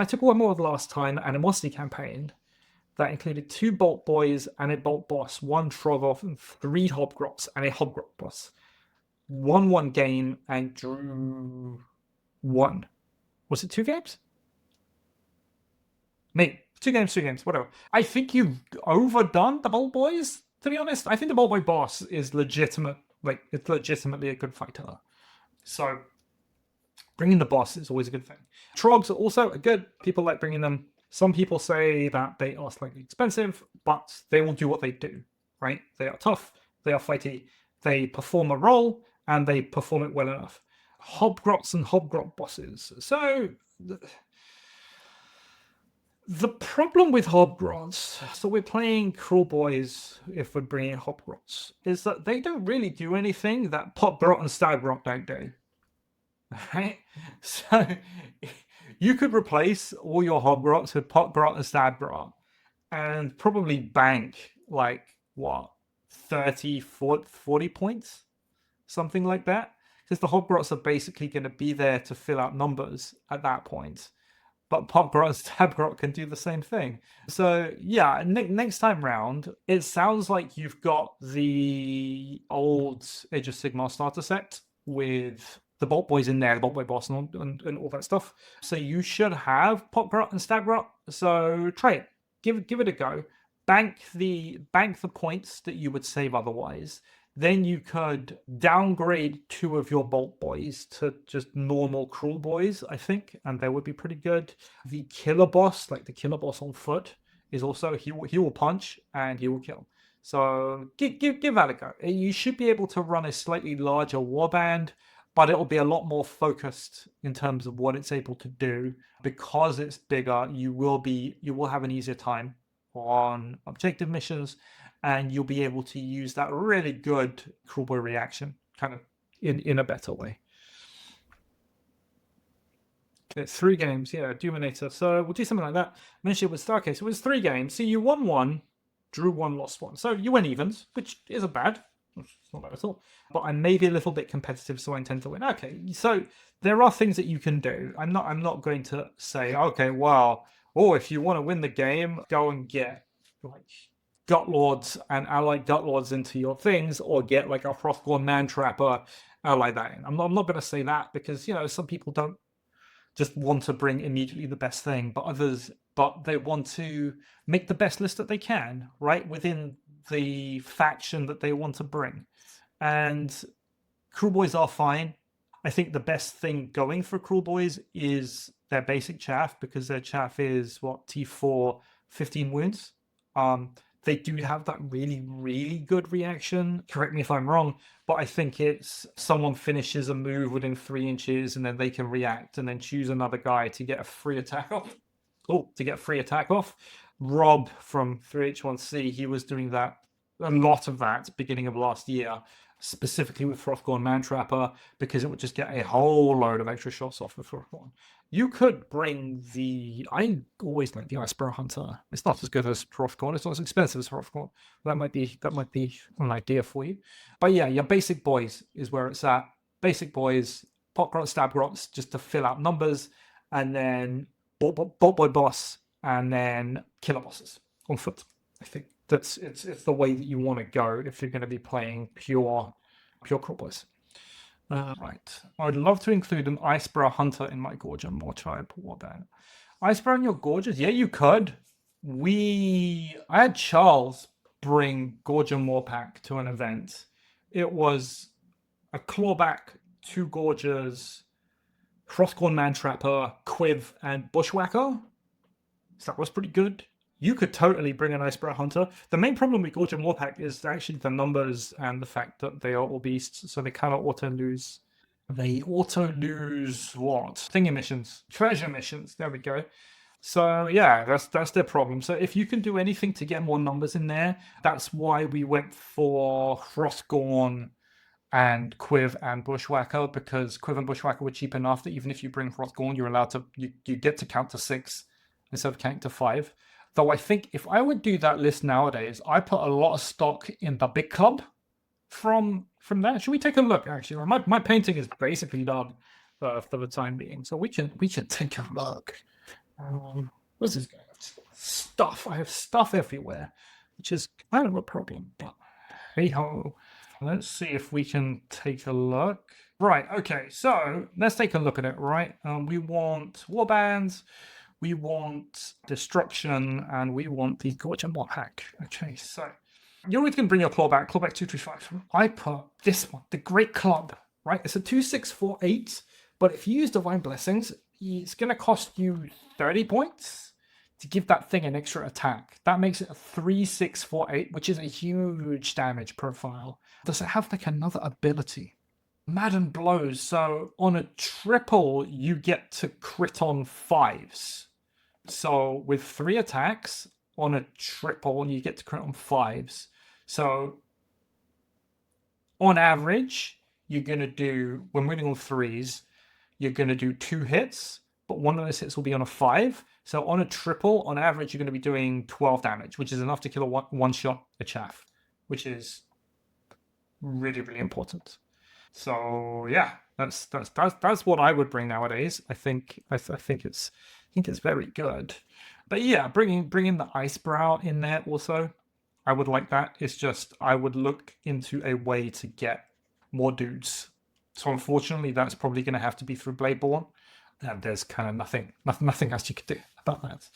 I took one more the last time, an animosity campaign that included 2 Bolt Boys and a Bolt Boss, 1 Trogoth, and 3 Hobgrots and a Hobgrot Boss. Won 1 game and drew 1. Was it 2 games? Maybe. 2 games, 3 games, whatever. I think you've overdone the Bolt Boys, to be honest. I think the Bolt Boy boss is legitimate. Like, it's legitimately a good fighter. So, bringing the boss is always a good thing. Trogs are also good. People like bringing them. Some people say that they are slightly expensive, but they will do what they do, right? They are tough, they are fighty, they perform a role, and they perform it well enough. Hobgrots and Hobgrot bosses. So, the problem with Hobgrots, so we're playing Kruleboyz if we're bringing Hobgrots, is that they don't really do anything that Popgrot and Staggrot don't do. Right? So you could replace all your Hobgrots with Popgrot and Staggrot and probably bank, like, what, 30, 40 points? Something like that. Because the Hobgrots are basically going to be there to fill out numbers at that point. But Popgrot and Stabgrot can do the same thing. So, yeah, next time round, it sounds like you've got the old Age of Sigmar starter set with the Bolt Boys in there, the Bolt Boy boss and all that stuff. So you should have Popgrot and Stabgrot. So try it. Give it a go. Bank the points that you would save otherwise. Then you could downgrade 2 of your Bolt Boys to just normal Kruleboyz, I think, and they would be pretty good. The killer boss, like the killer boss on foot, is also he will punch and he will kill. So give that a go. You should be able to run a slightly larger warband, but it'll be a lot more focused in terms of what it's able to do. Because it's bigger, you will have an easier time on objective missions, and you'll be able to use that really good Kruleboy reaction kind of in a better way. It's 3 games, yeah, Dominator. So we'll do something like that. Mention it with Starcase. So it was 3 games. So you won 1, drew 1, lost 1. So you went evens, which isn't bad. It's not bad at all. But I'm maybe a little bit competitive, so I intend to win. Okay, so there are things that you can do. I'm not going to say, okay, well, if you want to win the game, go and get like Gutlords and allied Gutlords into your things, or get like a Frothgorn Man Trapper, allied that in. I'm not going to say that because, some people don't just want to bring immediately the best thing, but they want to make the best list that they can, right, within the faction that they want to bring. And Kruleboyz are fine. I think the best thing going for Kruleboyz is their basic chaff, because their chaff is T4, 15 wounds. They do have that really, really good reaction. Correct me if I'm wrong, but I think it's someone finishes a move within 3 inches and then they can react and then choose another guy to get a free attack off. Rob from 3H1C, he was doing that, a lot of that, beginning of last year, specifically with Frothgorn Man Trapper, because it would just get a whole load of extra shots off of Frothgorn. You could bring I always like the Icebrow Hunter. It's not as good as Frothgorn. It's not as expensive as Frothgorn. That might be an idea for you. But yeah, your basic boys is where it's at. Basic boys, Popgrot, Stabgrots, just to fill out numbers, and then Bolt Boy boss, and then killer bosses on foot. I think it's the way that you want to go if you're going to be playing pure Kruleboyz. Right. I'd love to include an Icebrow Hunter in my Gorger Mawpack warband. Icebrow in your Gorgers? Yeah, you could. I had Charles bring Gorger Mawpack to an event. It was a clawback, 2 Gorgers, Frothgorn Man Trapper, Quiv, and Bushwhacker. So that was pretty good. You could totally bring an Icebrow Hunter. The main problem with Gorger Mawpack is actually the numbers and the fact that they are all beasts, so they cannot auto-lose. They auto-lose what? Thingy missions. Treasure missions. There we go. So yeah, that's their problem. So if you can do anything to get more numbers in there, that's why we went for Frothgorn and Quiv and Bushwhacker, because Quiv and Bushwhacker were cheap enough that even if you bring Frothgorn, you're allowed to, you get to count to 6 instead of counting to 5. Though I think if I would do that list nowadays, I put a lot of stock in the big club from that. Should we take a look, actually? My painting is basically done for the time being, so we can take a look What's this guy? Stuff. I have stuff everywhere, which is kind of a problem. But hey ho. Let's see if we can take a look. Right. Okay. So let's take a look at it. Right. We want warbands. We want destruction, and we want the Gorger Mawpack. Okay. So you're always going to bring your clawback. Clawback 235. I put this one, the Great Club. Right. It's a 2648. But if you use Divine Blessings, it's going to cost you 30 points to give that thing an extra attack. That makes it a 3648, which is a huge damage profile. Does it have like another ability? Madden Blows. So on a triple, you get to crit on 5s. So with 3 attacks on a triple, you get to crit on 5s. So on average, you're going to do, when winning on 3s, you're going to do 2 hits, but one of those hits will be on a 5. So on a triple, on average, you're going to be doing 12 damage, which is enough to kill a one-shot a chaff, which is really, really important. So yeah, that's what I would bring nowadays. I think it's very good. But yeah, bringing the Icebrow in there also, I would like that. It's just I would look into a way to get more dudes. So unfortunately, that's probably going to have to be through Bladeborn. And there's kind of nothing else you could do about that.